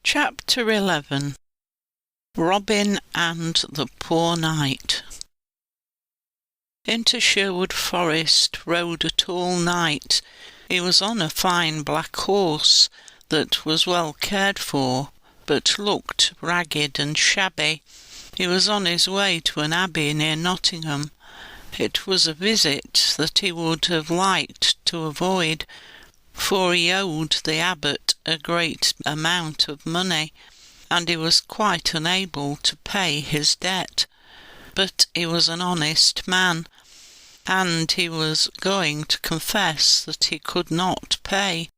Chapter 11. Robin and the Poor Knight. Into Sherwood Forest rode a tall knight. He was on a fine black horse that was well cared for, but looked ragged and shabby. He was on his way to an abbey near Nottingham. It was a visit that he would have liked to avoid, for he owed the abbot a great amount of money, and he was quite unable to pay his debt. But he was an honest man, and he was going to confess that he could not pay.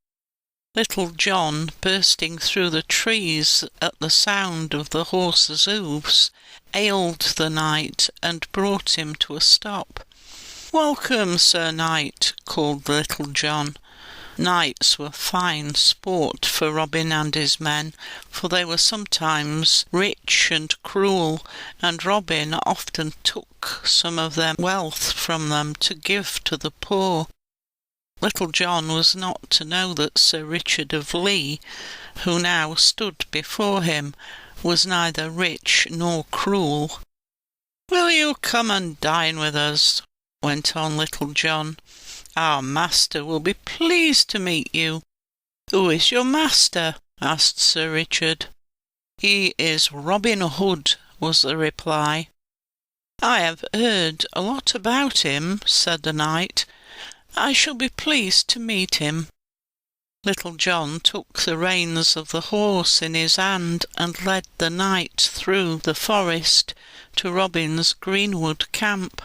Little John, bursting through the trees at the sound of the horse's hoofs, hailed the knight and brought him to a stop. "Welcome, Sir Knight," called Little John. Knights were fine sport for Robin and his men, for they were sometimes rich and cruel, and Robin often took some of their wealth from them to give to the poor. Little John was not to know that Sir Richard of Lee, who now stood before him, was neither rich nor cruel. "Will you come and dine with us?" went on Little John. "Our master will be pleased to meet you." "Who is your master?" asked Sir Richard. "He is Robin Hood," was the reply. "I have heard a lot about him," said the knight. "I shall be pleased to meet him." Little John took the reins of the horse in his hand and led the knight through the forest to Robin's greenwood camp.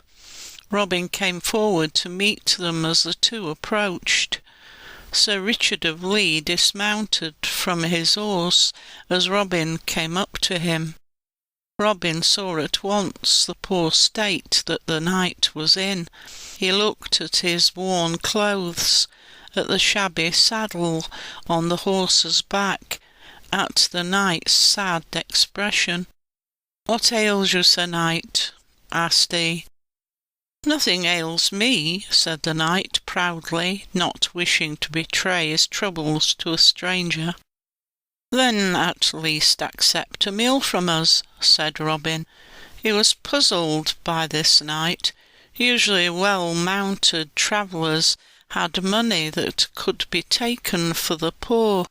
Robin came forward to meet them as the two approached. Sir Richard of Lee dismounted from his horse as Robin came up to him. Robin saw at once the poor state that the knight was in. He looked at his worn clothes, at the shabby saddle on the horse's back, at the knight's sad expression. "What ails you, Sir Knight?" asked he. "Nothing ails me," said the knight proudly, not wishing to betray his troubles to a stranger. "Then at least accept a meal from us," said Robin. He was puzzled by this knight. Usually well-mounted travellers had money that could be taken for the poor.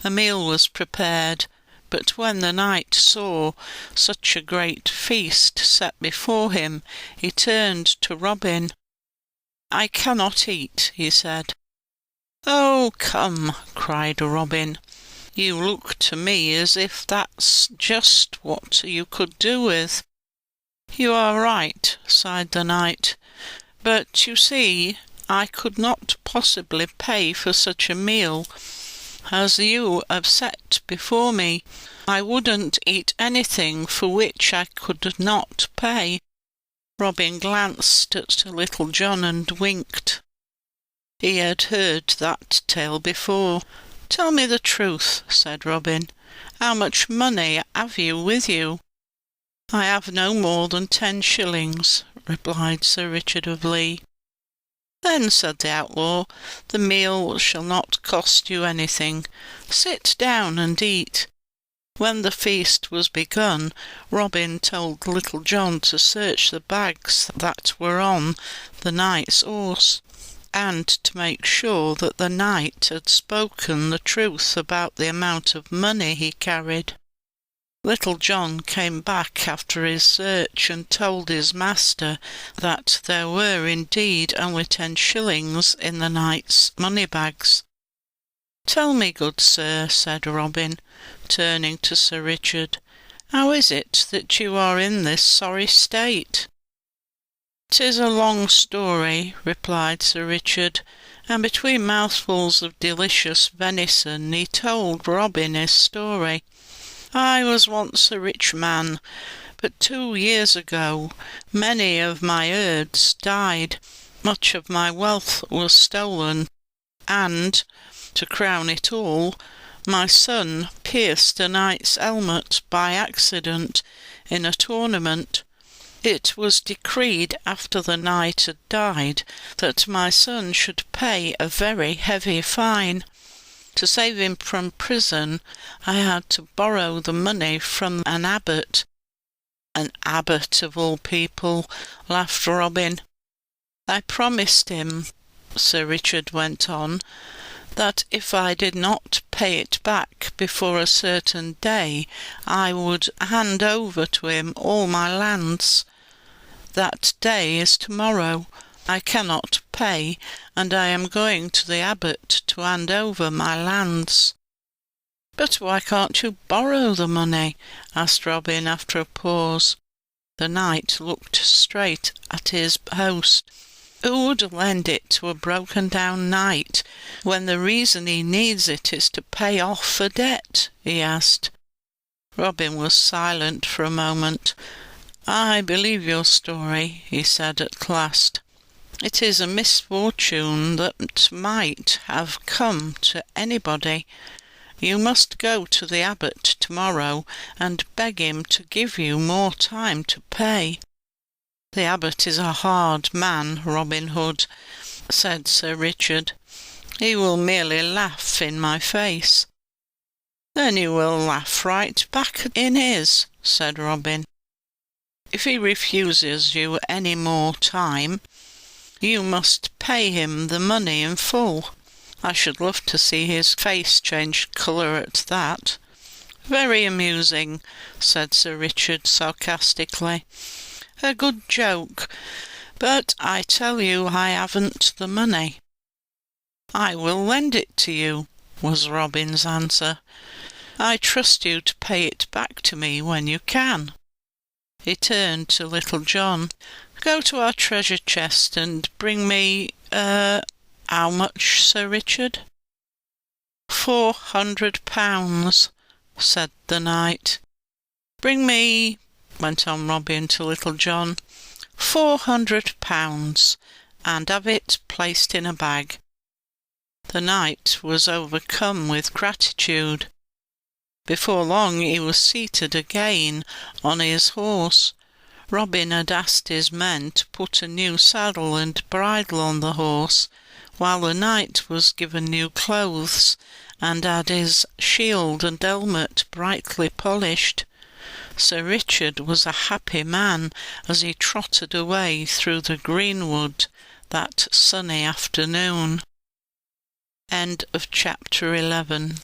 A meal was prepared, but when the knight saw such a great feast set before him, he turned to Robin. "I cannot eat," he said. "Oh, come," cried Robin. "You look to me as if that's just what you could do with." "You are right," sighed the knight, "but you see, I could not possibly pay for such a meal as you have set before me. I wouldn't eat anything for which I could not pay." Robin glanced at Little John and winked. He had heard that tale before. "Tell me the truth," said Robin. "How much money have you with you?" "I have no more than 10 shillings," replied Sir Richard of Lee. "Then," said the outlaw, "the meal shall not cost you anything. Sit down and eat." When the feast was begun, Robin told Little John to search the bags that were on the knight's horse, and to make sure that the knight had spoken the truth about the amount of money he carried. Little John came back after his search and told his master that there were indeed only 10 shillings in the knight's money-bags. "Tell me, good sir," said Robin, turning to Sir Richard, "how is it that you are in this sorry state?" "'Tis a long story," replied Sir Richard, and between mouthfuls of delicious venison he told Robin his story. "I was once a rich man, but 2 years ago many of my herds died. Much of my wealth was stolen, and, to crown it all, my son pierced a knight's helmet by accident in a tournament. It was decreed after the knight had died that my son should pay a very heavy fine. To save him from prison, I had to borrow the money from an abbot." "An abbot, of all people," laughed Robin. "I promised him," Sir Richard went on, "that if I did not pay it back before a certain day, I would hand over to him all my lands. That day is tomorrow. I cannot pay, and I am going to the abbot to hand over my lands." "But why can't you borrow the money?" asked Robin after a pause. The knight looked straight at his host. Who would lend it to a broken-down knight when the reason he needs it is to pay off a debt? he asked. Robin was silent for a moment. "I believe your story," he said at last. "It is a misfortune that might have come to anybody. You must go to the abbot tomorrow and beg him to give you more time to pay." "The abbot is a hard man, Robin Hood," said Sir Richard. "He will merely laugh in my face." "Then you will laugh right back in his," said Robin. "If he refuses you any more time, you must pay him the money in full. I should love to see his face change colour at that." "Very amusing," said Sir Richard sarcastically. "A good joke, but I tell you I haven't the money." "I will lend it to you," was Robin's answer. "I trust you to pay it back to me when you can." He turned to Little John. "Go to our treasure chest and bring me, how much, Sir Richard?" £400, said the knight. "Bring me," went on Robin to Little John, £400, and have it placed in a bag." The knight was overcome with gratitude. Before long he was seated again on his horse. Robin had asked his men to put a new saddle and bridle on the horse, while the knight was given new clothes and had his shield and helmet brightly polished. Sir Richard was a happy man as he trotted away through the greenwood that sunny afternoon. End of chapter 11.